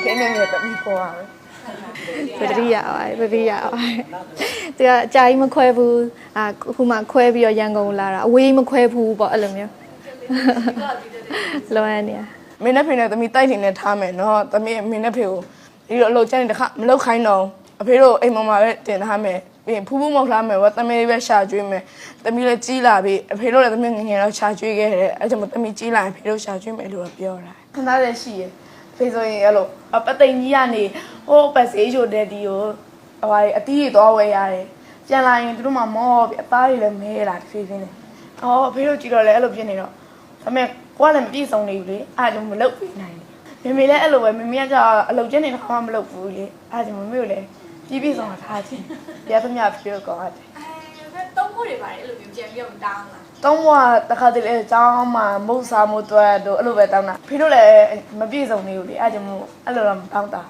ဖေနဲ့မြေသမီးခေါ်ရမယ် ပတိရပါတယ်သူကအကြာကြီးမခွဲဘူးခုမှခွဲပြီးတော့ရန်ကုန်လာတာအဝေးမခွဲဘူးပေါ့အဲ့လိုမျိုးလောရနေ မင်းနဲ့ဖေနဲ့သမီးတိုက်ထင်နဲ့ထားမယ်နော်သမီးမင်းနဲ့ဖေကိုဒီလိုအလုပ်ကျန်းနေတခါမလုပ်ခိုင်းတော့အဖေတို့အိမ်မှာပဲတင်ထားမယ်ပြီးရင်ဖူးဖူးမောက်ထားမယ်ဝသမီးပဲရှာကျွေးမယ်သမီးလည်းကြီးလာပြီအဖေတို့လည်းသမီးငငယ်တော့ရှာကျွေးခဲ့တယ်အဲ့ကြောင့်သမီးကြီးလာရင်ဖေတို့ရှာကျွေးမယ်လို့ပြောတာခဏလည်းရှိရဖေဆိုရင်အဲ့လိုပသိမ်ကြီးကနေဟိုပတ်စေးချိုတဲ့ဒီကိုအတီးတွေသွားဝဲရတယ်ပြန်လာရင်တို့မှမောပြီးအသားတွေလည်းမဲလာဖေဖေနဲ့အဖေတို့ကြည့်တော့လည်းအဲ့လိုဖြစ်နေတော့ဒါပေမဲ့ကိုကလည်းမပြည့်စုံနေဘူးလေအဲ့ဒါကြောင့်မလုပ်ပေးနိုင်ဘူးမေမေလည်းအဲ့လိုပဲမေမေကကြာအလုပ်ကျင်းနေတာမှမလုပ်ဘူးလေအဲ့ဒါကြောင့်မေမေကိုလည်းပြည့်စုံတာထားခြင်းပြသမျှဖြေတော့ကောင်းတယ်တုံးဖို့တွေပါတယ်အဲ့လိုမျိုးပြန်ပြီးတော့တောင်းတာတုံးကတခါတည်းအကြောင်းမှမုတ်စားမို့တွဲတော့အဲ့လိုပဲတောင်းတာဖေတို့လည်းမပြည့်စုံနေဘူးလေအဲ့ကြောင့်မို့အဲ့လိုတော့မတောင်းတာ